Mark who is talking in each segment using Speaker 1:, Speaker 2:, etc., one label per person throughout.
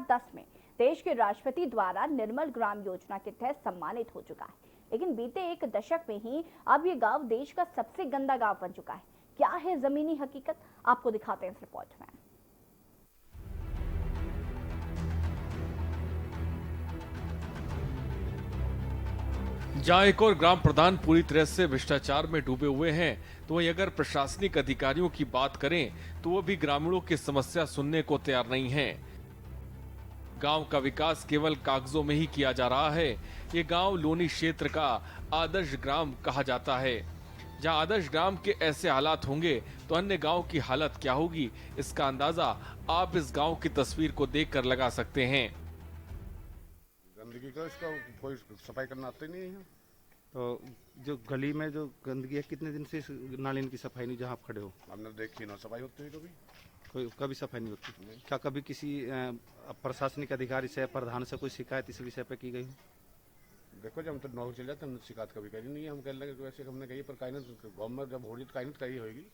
Speaker 1: 2010 में देश के राष्ट्रपति द्वारा निर्मल ग्राम योजना के तहत सम्मानित हो चुका है। लेकिन बीते एक दशक में ही अब ये गांव देश का सबसे गंदा गांव बन चुका है। क्या है जमीनी हकीकत, आपको दिखाते हैं इस रिपोर्ट में।
Speaker 2: जहां एक और ग्राम प्रधान पूरी तरह से भ्रष्टाचार में डूबे हुए हैं, तो वहीं अगर प्रशासनिक अधिकारियों की बात करें तो वो भी ग्रामीणों की समस्या सुनने को तैयार नहीं हैं। गांव का विकास केवल कागजों में ही किया जा रहा है। ये गांव लोनी क्षेत्र का आदर्श ग्राम कहा जाता है। जहां आदर्श ग्राम के ऐसे हालात होंगे तो अन्य गांव की हालत क्या होगी, इसका अंदाजा आप इस गांव की तस्वीर को देखकर लगा सकते हैं।
Speaker 3: गंदगी का इसका कोई सफाई करना आता ही नहीं है।
Speaker 4: तो जो गली में जो गंदगी है, कितने दिन से इस नाली की सफाई नहीं, जहाँ आप खड़े हो?
Speaker 3: हमने देखी ना सफाई होती है
Speaker 4: कभी सफाई नहीं होती। क्या कभी किसी प्रशासनिक अधिकारी से, प्रधान से कोई शिकायत इस विषय पे की गई?
Speaker 3: देखो जब हम तो नौकरी चल जाते हमने शिकायत कभी करी नहीं है। हम कह लगे वैसे हमने कही पर गाँव में जब होगी तो कायनत कही होगी।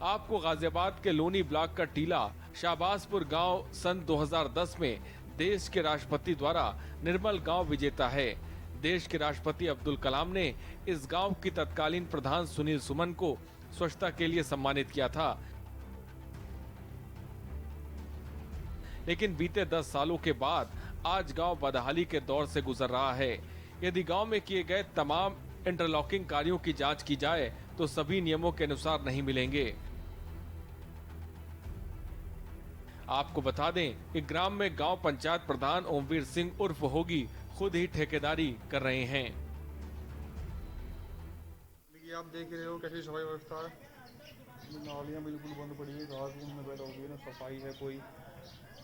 Speaker 2: आपको गाजियाबाद के लोनी ब्लॉक का टीला शाहबाजपुर गांव सन 2010 में देश के राष्ट्रपति द्वारा निर्मल गांव विजेता है। देश के राष्ट्रपति अब्दुल कलाम ने इस गांव की तत्कालीन प्रधान सुनील सुमन को स्वच्छता के लिए सम्मानित किया था। लेकिन बीते 10 सालों के बाद आज गांव बदहाली के दौर से गुजर रहा है। यदि गांव में किए गए तमाम इंटरलॉकिंग कार्यों की जांच की जाए तो सभी नियमों के अनुसार नहीं मिलेंगे। आपको बता दें कि ग्राम में गांव पंचायत प्रधान ओमवीर सिंह उर्फ होगी खुद ही ठेकेदारी कर रहे हैं।
Speaker 5: आप देख रहे हो कैसी सफाई व्यवस्था है। नालियां बिल्कुल बंद पड़ी है, घास में पैदा हो गई ना, सफाई है कोई,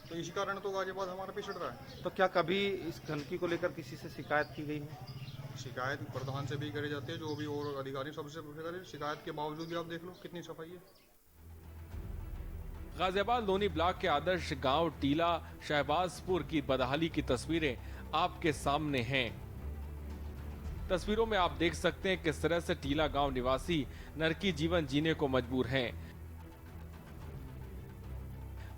Speaker 5: तो इसी कारण तो गाजियाबाद हमारा पिछड़ रहा है।
Speaker 4: तो क्या कभी इस गंदगी को लेकर किसी से शिकायत की गई है?
Speaker 5: शिकायत प्रधान से भी करी जाती है, जो भी और अधिकारी सबसे करें। शिकायत के बावजूद भी आप देख लो कितनी सफाई है।
Speaker 2: गाजियाबाद लोनी ब्लॉक के आदर्श गांव टीला शहबाजपुर की बदहाली की तस्वीरें आपके सामने हैं। तस्वीरों में आप देख सकते हैं किस तरह से टीला गांव निवासी नरकी जीवन जीने को मजबूर हैं।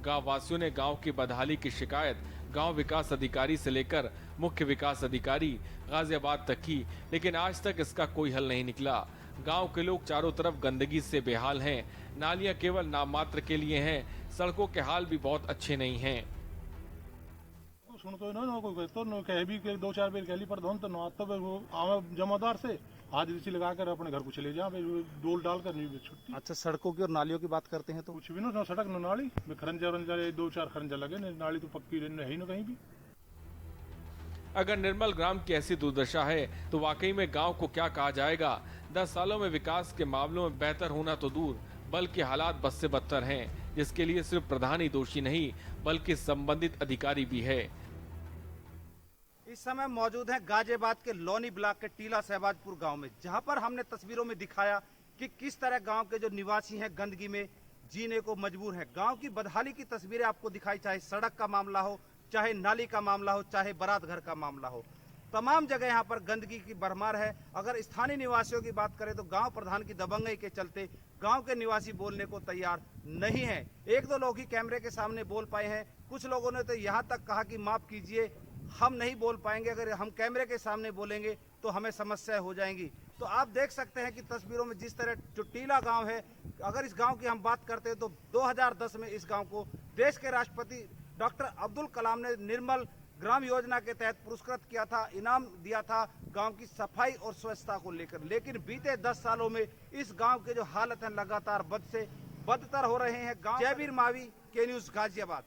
Speaker 2: गांव वासियों ने गांव की बदहाली की शिकायत गांव विकास अधिकारी से लेकर मुख्य विकास अधिकारी गाजियाबाद तक की, लेकिन आज तक इसका कोई हल नहीं निकला। गांव के लोग चारों तरफ गंदगी से बेहाल हैं। नालियां केवल नाम मात्र के लिए हैं। सड़कों के हाल भी बहुत अच्छे नहीं हैं।
Speaker 6: सुन तो ना कोई तो न कह भी के 2-4 बेर कहली प्रधान तो ना तो वो आवे जमादार से हाथ इसी लगाकर अपने घर को चले जा, डोल डाल कर नहीं छुट्टी।
Speaker 4: अच्छा, सड़कों की और नालियों की बात करते हैं तो
Speaker 6: कुछ भी ना, सड़क न नाली में खरंजा 2-4 खरंजा लगे, नाली तो पक्की है ही ना कहीं भी।
Speaker 2: अगर निर्मल ग्राम की ऐसी दुर्दशा है तो वाकई में गांव को क्या कहा जाएगा। 10 सालों में विकास के मामलों में बेहतर होना तो दूर, बल्कि हालात बद से बदतर हैं, जिसके लिए सिर्फ प्रधान ही दोषी नहीं बल्कि संबंधित अधिकारी भी है।
Speaker 4: इस समय मौजूद है गाजियाबाद के लोनी ब्लॉक के टीला शहबाजपुर गांव में, जहां पर हमने तस्वीरों में दिखाया कि किस तरह गांव के जो निवासी हैं गंदगी में जीने को मजबूर हैं। गांव की बदहाली की तस्वीरें आपको दिखाई, चाहे सड़क का मामला हो, चाहे नाली का मामला हो, चाहे बारात घर का मामला हो, तमाम जगह यहाँ पर गंदगी की भरमार है। अगर स्थानीय निवासियों की बात करें तो गांव प्रधान की दबंगई के चलते गांव के निवासी बोलने को तैयार नहीं है। 1-2 लोग ही कैमरे के सामने बोल पाए हैं। कुछ लोगों ने तो यहाँ तक कहा कि माफ कीजिए, हम नहीं बोल पाएंगे, अगर हम कैमरे के सामने बोलेंगे तो हमें समस्या हो जाएंगी। तो आप देख सकते हैं कि तस्वीरों में जिस तरह जो टीला गांव है, अगर इस गांव की हम बात करते हैं तो 2010 में इस गांव को देश के राष्ट्रपति डॉक्टर अब्दुल कलाम ने निर्मल ग्राम योजना के तहत पुरस्कृत किया था, इनाम दिया था गांव की सफाई और स्वच्छता को लेकर। लेकिन बीते 10 सालों में इस गांव के जो हालत है लगातार बद से बदतर हो रहे हैं। जयवीर मावी, के न्यूज, गाजियाबाद।